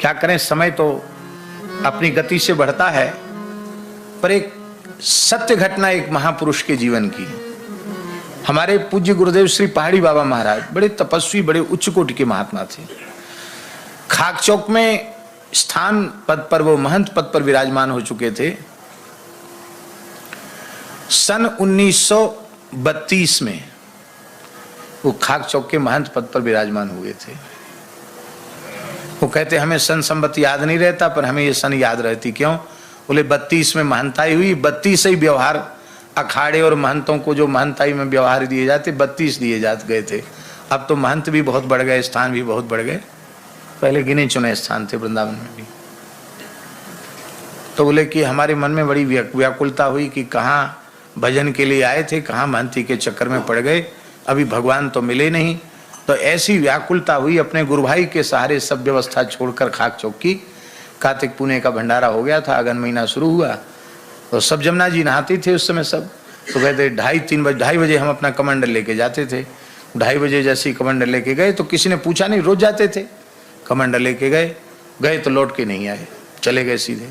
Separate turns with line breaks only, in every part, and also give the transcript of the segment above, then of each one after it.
क्या करें, समय तो अपनी गति से बढ़ता है, पर एक सत्य घटना एक महापुरुष के जीवन की। हमारे पूज्य गुरुदेव श्री पहाड़ी बाबा महाराज बड़े तपस्वी, बड़े उच्च कोटि के महात्मा थे। खाक चौक में स्थान पद पर, वो महंत पद पर विराजमान हो चुके थे। सन 1932 में वो खाक चौक के महंत पद पर विराजमान हुए थे। वो कहते हमें सन संबत याद नहीं रहता, पर हमें ये सन याद रहती। क्यों? बोले 32 में महंताई हुई, 32 ही व्यवहार अखाड़े और महंतों को जो महंताई में व्यवहार दिए जाते 32 दिए जाते गए थे। अब तो महंत भी बहुत बढ़ गए, स्थान भी बहुत बढ़ गए, पहले गिने चुने स्थान थे वृंदावन में भी। तो बोले कि हमारे मन में बड़ी व्याकुलता हुई कि कहाँ भजन के लिए आए थे, कहाँ महंती के चक्कर में पड़ गए, अभी भगवान तो मिले नहीं। तो ऐसी व्याकुलता हुई, अपने गुरु भाई के सहारे सब व्यवस्था छोड़कर खाक चौक की। कार्तिक पुणे का भंडारा हो गया था, अगन महीना शुरू हुआ, तो सब जमुना जी नहाते थे उस समय सब। तो कहते 2:30 बजे हम अपना कमंडल लेके जाते थे। 2:30 बजे जैसे ही कमंडल लेके गए तो किसी ने पूछा नहीं, रोज जाते थे। कमंडल लेके गए तो लौट के नहीं आए, चले गए सीधे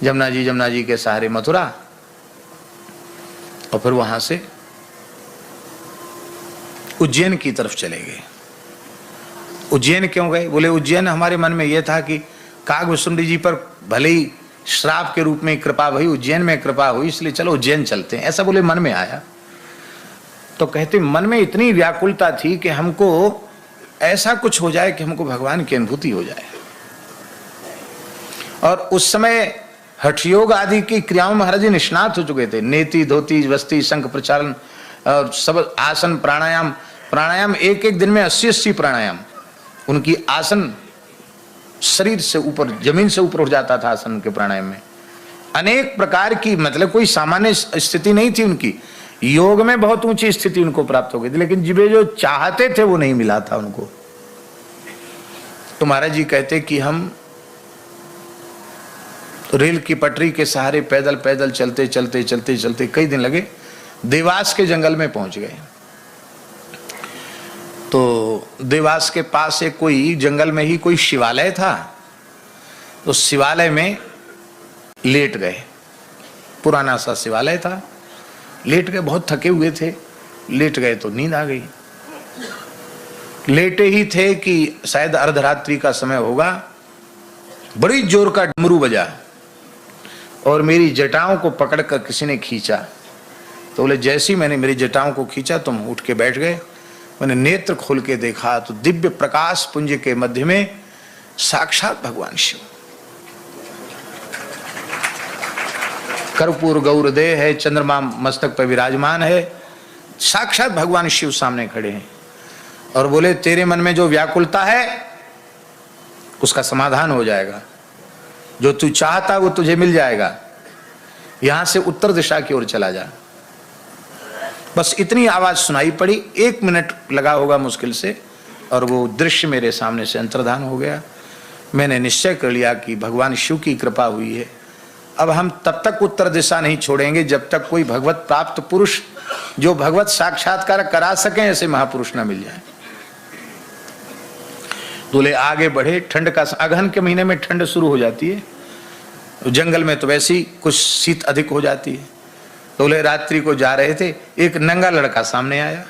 जमुना जी के सहारे मथुरा, और फिर वहां से उज्जैन की तरफ चले गए। उज्जैन क्यों गए? बोले उज्जैन हमारे मन में यह था कि कागभूषुंडी जी पर भले ही श्राप के रूप में कृपा हुई, उज्जैन में कृपा हुई, इसलिए चलो उज्जैन चलते हैं, ऐसा बोले मन में आया। तो कहते मन में इतनी व्याकुलता थी कि हमको ऐसा कुछ हो जाए कि हमको भगवान की अनुभूति हो जाए। और उस समय हठयोग आदि की क्रियाओं में महाराज जी निष्णात हो चुके थे। नेति, धोती, वस्ती, शंख प्रचालन और सब आसन, प्राणायाम एक दिन में 80 प्राणायाम। उनकी आसन शरीर से ऊपर, जमीन से ऊपर उठ जाता था आसन के प्राणायाम में। अनेक प्रकार की, मतलब कोई सामान्य स्थिति नहीं थी उनकी। योग में बहुत ऊंची स्थिति उनको प्राप्त हो गई थी, लेकिन जिसे जो चाहते थे वो नहीं मिला था उनको। तो महाराज जी कहते कि हम रेल की पटरी के सहारे पैदल चलते कई दिन लगे, देवास के जंगल में पहुंच गए। तो देवास के पास एक कोई जंगल में ही कोई शिवालय था, तो शिवालय में लेट गए। पुराना सा शिवालय था, लेट गए, बहुत थके हुए थे, लेट गए तो नींद आ गई। लेटे ही थे कि शायद अर्धरात्रि का समय होगा, बड़ी जोर का डमरू बजा और मेरी जटाओं को पकड़कर किसी ने खींचा। तो बोले जैसे ही मैंने मेरी जटाओं को खींचा तुम उठ के बैठ गए। मैंने नेत्र खोल के देखा तो दिव्य प्रकाश पुंज के मध्य में साक्षात भगवान शिव, कर्पूर गौर देह है, चंद्रमा मस्तक पर विराजमान है, साक्षात भगवान शिव सामने खड़े हैं। और बोले तेरे मन में जो व्याकुलता है उसका समाधान हो जाएगा, जो तू चाहता वो तुझे मिल जाएगा, यहां से उत्तर दिशा की ओर चला जा। बस इतनी आवाज सुनाई पड़ी, 1 मिनट लगा होगा मुश्किल से, और वो दृश्य मेरे सामने से अंतर्धान हो गया। मैंने निश्चय कर लिया कि भगवान शिव की कृपा हुई है। अब हम तब तक उत्तर दिशा नहीं छोड़ेंगे जब तक कोई भगवत प्राप्त पुरुष जो भगवत साक्षात्कार करा सके ऐसे महापुरुष ना मिल जाए। दूल्हे आगे बढ़े। ठंड का, अगहन के महीने में ठंड शुरू हो जाती है, जंगल में तो वैसे ही कुछ शीत अधिक हो जाती है। दूल्हे रात्रि को जा रहे थे, एक नंगा लड़का सामने आया।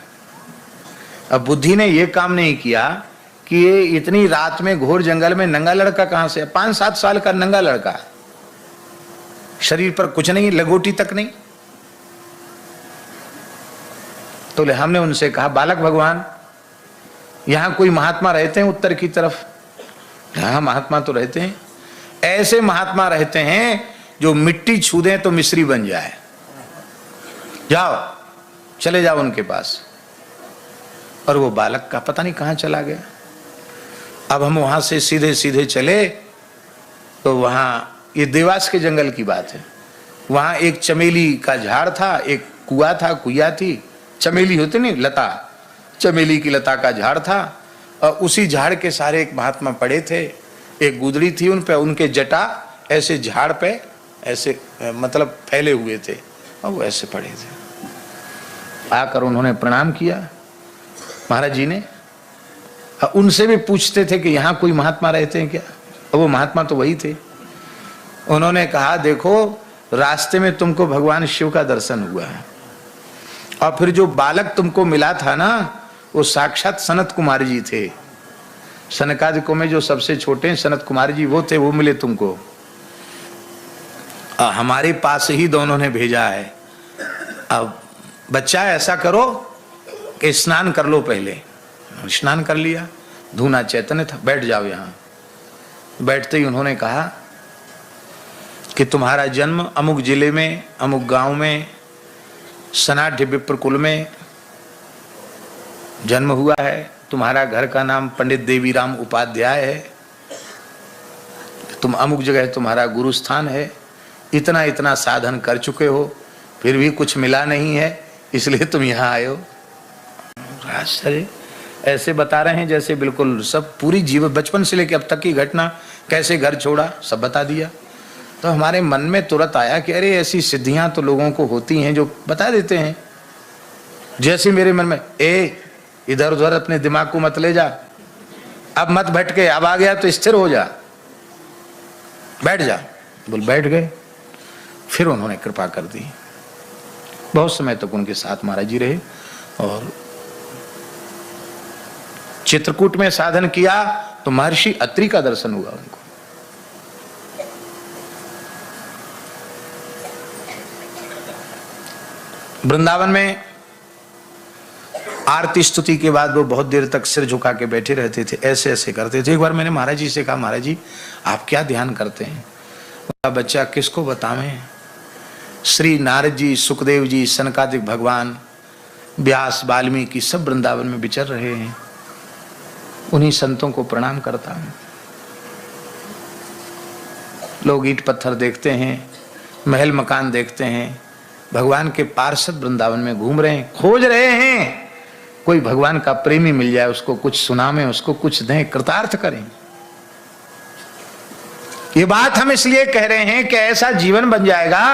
अब बुद्धि ने यह काम नहीं किया कि ये इतनी रात में घोर जंगल में नंगा लड़का कहां से? 5-7 साल का नंगा लड़का, शरीर पर कुछ नहीं, लंगोटी तक नहीं। तो हमने उनसे कहा बालक भगवान यहां कोई महात्मा रहते हैं उत्तर की तरफ? हाँ महात्मा तो रहते हैं। ऐसे महात्मा रहते हैं जो मिट्टी छू दें तो मिस्री बन जाए, जाओ चले जाओ उनके पास। और वो बालक का पता नहीं कहां चला गया। अब हम वहां से सीधे सीधे चले तो वहां, ये देवास के जंगल की बात है, वहां एक चमेली का झाड़ था, एक कुआ था, कुइया थी, चमेली होती नहीं लता, चमेली की लता का झाड़ था। और उसी झाड़ के सारे एक महात्मा पड़े थे, एक गुदड़ी थी उन पे, उनके जटा ऐसे झाड़ पे ऐसे मतलब फैले हुए थे और वो ऐसे पड़े थे। आकर उन्होंने प्रणाम किया महाराज जी ने। उनसे भी पूछते थे कि यहाँ कोई महात्मा रहते हैं क्या? वो महात्मा तो वही थे। उन्होंने कहा देखो रास्ते में तुमको भगवान शिव का दर्शन हुआ है, और फिर जो बालक तुमको मिला था ना वो साक्षात सनत कुमार जी थे। सनकादिकों में जो सबसे छोटे सनत कुमार जी वो थे, वो मिले तुमको। हमारे पास ही दोनों ने भेजा है। अब बच्चा ऐसा करो कि स्नान कर लो पहले। स्नान कर लिया, धूना चैतन्य था, बैठ जाओ यहाँ। बैठते ही उन्होंने कहा कि तुम्हारा जन्म अमुक जिले में अमुक गांव में सनाढ़ विप्र कुल में जन्म हुआ है। तुम्हारा घर का नाम पंडित देवीराम उपाध्याय है। तुम अमुक जगह तुम्हारा गुरु स्थान है। इतना इतना साधन कर चुके हो, फिर भी कुछ मिला नहीं है, इसलिए तुम यहाँ आए हो। आश्चर्य, ऐसे बता रहे हैं जैसे बिल्कुल सब पूरी जीवन बचपन से लेकर अब तक की घटना, कैसे घर छोड़ा सब बता दिया। तो हमारे मन में तुरंत आया कि अरे ऐसी सिद्धियां तो लोगों को होती हैं जो बता देते हैं। जैसे मेरे मन में इधर उधर अपने दिमाग को मत ले जा, अब मत भटके, अब आ गया तो स्थिर हो जा, बैठ जा। बोल बैठ गए। फिर उन्होंने कृपा कर दी। बहुत समय तक उनके साथ महाराज जी रहे और चित्रकूट में साधन किया तो महर्षि अत्रि का दर्शन हुआ उनको। वृंदावन में आरती स्तुति के बाद वो बहुत देर तक सिर झुका के बैठे रहते थे, ऐसे ऐसे करते थे। एक बार मैंने महाराज जी से कहा, महाराज जी आप क्या ध्यान करते हैं? बच्चा किसको बतावें? श्री नारद जी, सुखदेव जी, सनकादिक भगवान, व्यास, वाल्मीकि सब वृंदावन में विचर रहे हैं। उन्हीं संतों को प्रणाम करता हूं। लोग ईंट पत्थर देखते हैं, महल मकान देखते हैं, भगवान के पार्षद वृंदावन में घूम रहे हैं, खोज रहे हैं कोई भगवान का प्रेमी मिल जाए, उसको कुछ सुनावें, उसको कुछ दें, कृतार्थ करें। ये बात हम इसलिए कह रहे हैं कि ऐसा जीवन बन जाएगा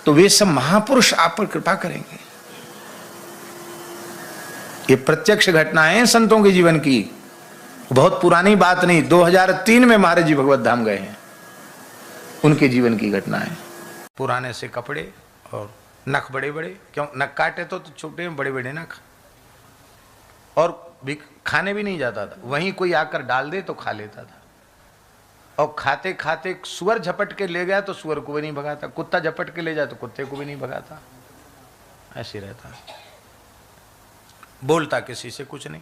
तो वे सब महापुरुष आप पर कृपा करेंगे। ये प्रत्यक्ष घटनाएं हैं संतों के जीवन की, बहुत पुरानी बात नहीं। 2003 में महाराज जी भगवत धाम गए हैं, उनके जीवन की घटनाएं। पुराने से कपड़े और नख बड़े बड़े, क्यों नख काटे तो छोटे बड़े बड़े नख, और भी खाने भी नहीं जाता था, वहीं कोई आकर डाल दे तो खा लेता था। और खाते खाते सुअर झपट के ले गया तो सुअर को भी नहीं भगाता, कुत्ता झपट के ले जाए तो कुत्ते को भी नहीं भगाता, ऐसे रहता। बोलता किसी से कुछ नहीं।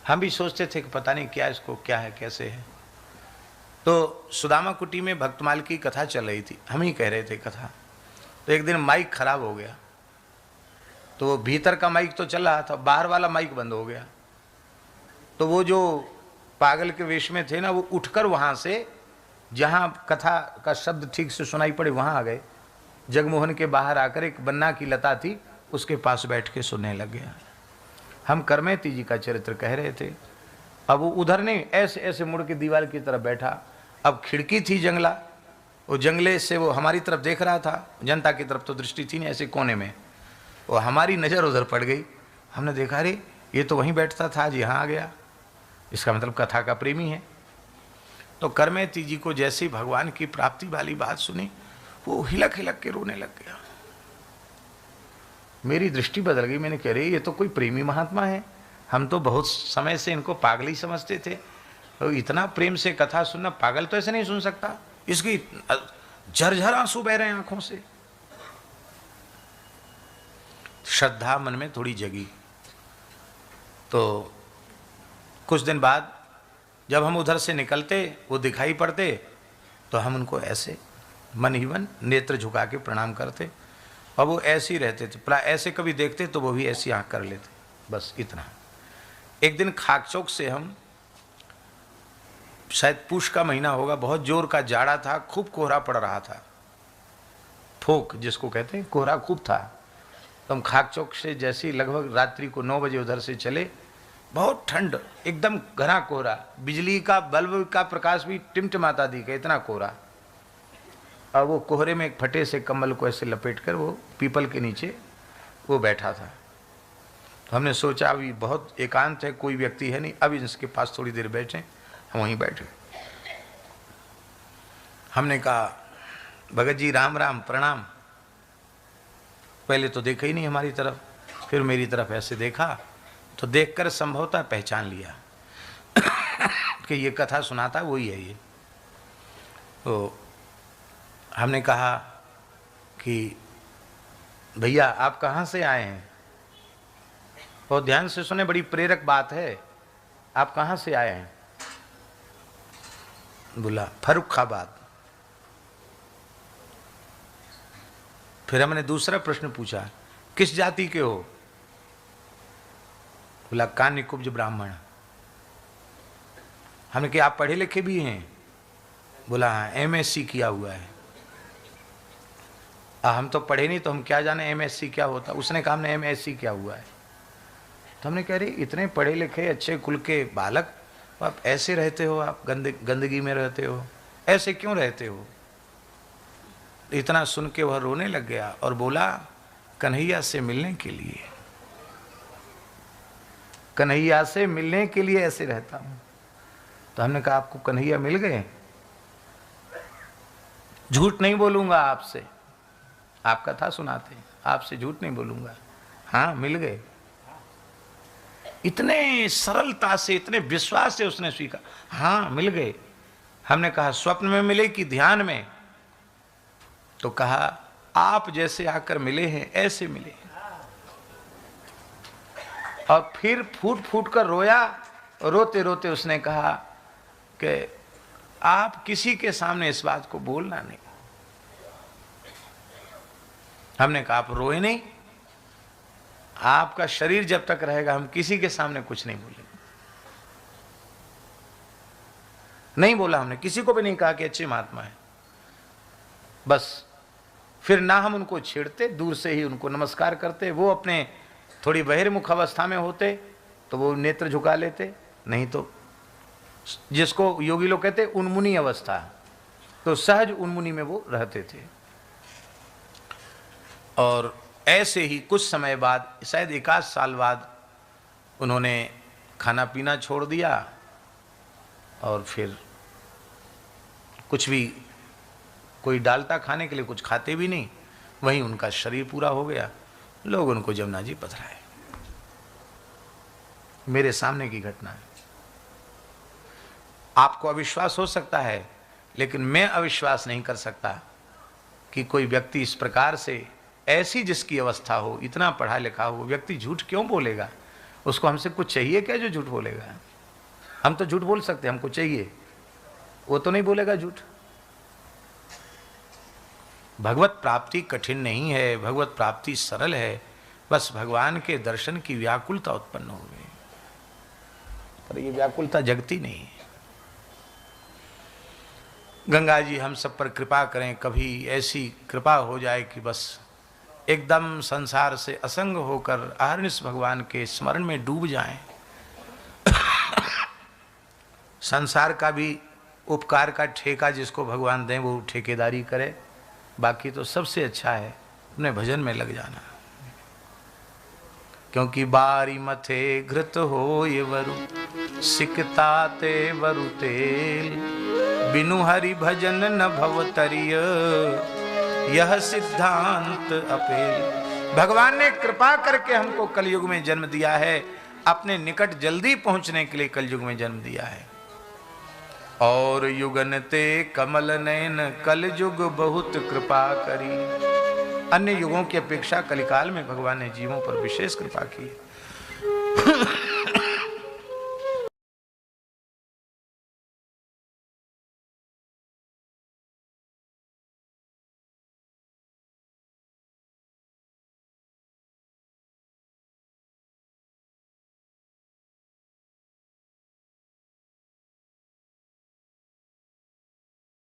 हम भी सोचते थे कि पता नहीं क्या इसको क्या है कैसे है। तो सुदामा कुटी में भक्तमाल की कथा चल रही थी, हम ही कह रहे थे कथा। तो एक दिन माइक खराब हो गया, तो वो भीतर का माइक तो चल रहा था, बाहर वाला माइक बंद हो गया। तो वो जो पागल के वेश में थे ना, वो उठकर वहां से जहां कथा का शब्द ठीक से सुनाई पड़े वहां आ गए। जगमोहन के बाहर आकर एक बन्ना की लता थी, उसके पास बैठ के सुनने लग गया। हम करमेती जी का चरित्र कह रहे थे। अब वो उधर नहीं, ऐसे ऐसे मुड़ के दीवार की तरफ बैठा। अब खिड़की थी जंगला, वो जंगले से वो हमारी तरफ देख रहा था, जनता की तरफ तो दृष्टि थी नहीं, ऐसे कोने में। वो हमारी नज़र उधर पड़ गई। हमने देखा अरे ये तो वहीं बैठता था, आज यहाँ आ गया, इसका मतलब कथा का प्रेमी है। तो करमेती जी को जैसे ही भगवान की प्राप्ति वाली बात सुनी, वो हिलक हिलक के रोने लग गया। मेरी दृष्टि बदल गई। मैंने कह रही ये तो कोई प्रेमी महात्मा है, हम तो बहुत समय से इनको पागल ही समझते थे। तो इतना प्रेम से कथा सुनना, पागल तो ऐसे नहीं सुन सकता। इसकी झरझर आंसू बह रहे हैं आंखों से। श्रद्धा मन में थोड़ी जगी। तो कुछ दिन बाद जब हम उधर से निकलते, वो दिखाई पड़ते, तो हम उनको ऐसे मन ही मन नेत्र झुका के प्रणाम करते। और वो ऐसे ही रहते थे, ऐसे कभी देखते तो वो भी ऐसी आंख कर लेते, बस इतना। एक दिन खाकचौक से हम, शायद पूष का महीना होगा, बहुत जोर का जाड़ा था, खूब कोहरा पड़ रहा था, फोक जिसको कहते हैं, कोहरा खूब था। तो हम खाकचौक से जैसे ही लगभग रात्रि को 9 बजे उधर से चले, बहुत ठंड, एकदम घना कोहरा, बिजली का बल्ब का प्रकाश भी टिमटिमाता दिखे, इतना कोहरा। और वो कोहरे में एक फटे से कम्बल को ऐसे लपेटकर वो पीपल के नीचे वो बैठा था। तो हमने सोचा अभी बहुत एकांत है, कोई व्यक्ति है नहीं, अब इसके पास थोड़ी देर बैठे। हम वहीं बैठे। हमने कहा भगत जी राम राम प्रणाम। पहले तो देखा ही नहीं हमारी तरफ, फिर मेरी तरफ ऐसे देखा तो देखकर संभवतः पहचान लिया कि ये कथा सुनाता वही है ये। तो हमने कहा कि भैया आप कहाँ से आए हैं? बहुत ध्यान से सुने, बड़ी प्रेरक बात है। आप कहाँ से आए हैं? बोला फर्रुखाबाद। फिर हमने दूसरा प्रश्न पूछा, किस जाति के हो? बोला कान्यकुब्ज ब्राह्मण। हमने कहा आप पढ़े लिखे भी हैं? बोला हाँ, MSc किया हुआ है। हम तो पढ़े नहीं तो हम क्या जाने MSc क्या होता। उसने कहा हमने MSc किया हुआ है। तो हमने कह रही इतने पढ़े लिखे अच्छे कुल के बालक, आप ऐसे रहते हो, आप गंदगी में रहते हो, ऐसे क्यों रहते हो? इतना सुन के वह रोने लग गया और बोला कन्हैया से मिलने के लिए, कन्हैया से मिलने के लिए ऐसे रहता हूं। तो हमने कहा आपको कन्हैया मिल गए? झूठ नहीं बोलूंगा आपसे, आप कथा सुनाते हैं, आपसे झूठ नहीं बोलूंगा। हाँ मिल गए। इतने सरलता से, इतने विश्वास से उसने स्वीकार, हाँ मिल गए। हमने कहा स्वप्न में मिले कि ध्यान में? तो कहा आप जैसे आकर मिले हैं ऐसे मिले। और फिर फूट फूट कर रोया। रोते रोते उसने कहा कि आप किसी के सामने इस बात को बोलना नहीं। हमने कहा आप रोए नहीं, आपका शरीर जब तक रहेगा हम किसी के सामने कुछ नहीं बोलेंगे। नहीं बोला हमने, किसी को भी नहीं कहा कि अच्छे महात्मा है। बस फिर ना हम उनको छेड़ते, दूर से ही उनको नमस्कार करते। वो अपने थोड़ी बहिर्मुख अवस्था में होते तो वो नेत्र झुका लेते, नहीं तो जिसको योगी लोग कहते उन्मुनी अवस्था, तो सहज उन्मुनी में वो रहते थे। और ऐसे ही कुछ समय बाद, शायद 1 साल बाद, उन्होंने खाना पीना छोड़ दिया और फिर कुछ भी, कोई डालता खाने के लिए कुछ खाते भी नहीं, वहीं उनका शरीर पूरा हो गया। लोग उनको जमुना जी पधराए। मेरे सामने की घटना है। आपको अविश्वास हो सकता है, लेकिन मैं अविश्वास नहीं कर सकता कि कोई व्यक्ति इस प्रकार से, ऐसी जिसकी अवस्था हो, इतना पढ़ा लिखा हो, व्यक्ति झूठ क्यों बोलेगा? उसको हमसे कुछ चाहिए क्या जो झूठ बोलेगा? हम तो झूठ बोल सकते, हमको चाहिए, वो तो नहीं बोलेगा झूठ। भगवत प्राप्ति कठिन नहीं है, भगवत प्राप्ति सरल है। बस भगवान के दर्शन की व्याकुलता उत्पन्न हो गई, पर ये व्याकुलता जगती नहीं है। गंगा जी हम सब पर कृपा करें, कभी ऐसी कृपा हो जाए कि बस एकदम संसार से असंग होकर अहर्निश भगवान के स्मरण में डूब जाएं। संसार का भी उपकार का ठेका जिसको भगवान दें वो ठेकेदारी करे। बाकी तो सबसे अच्छा है अपने भजन में लग जाना। क्योंकि बारी मथे घृत हो ये वरु, सिकताते वरु तेल, बिनु हरि भजन न भवतरिय, यह सिद्धांत अपेल। भगवान ने कृपा करके हमको कलयुग में जन्म दिया है, अपने निकट जल्दी पहुंचने के लिए कलयुग में जन्म दिया है। और युगन ते कमल नयन, कल युग बहुत कृपा करी। अन्य युगों की अपेक्षा कलिकाल में भगवान ने जीवों पर विशेष कृपा की।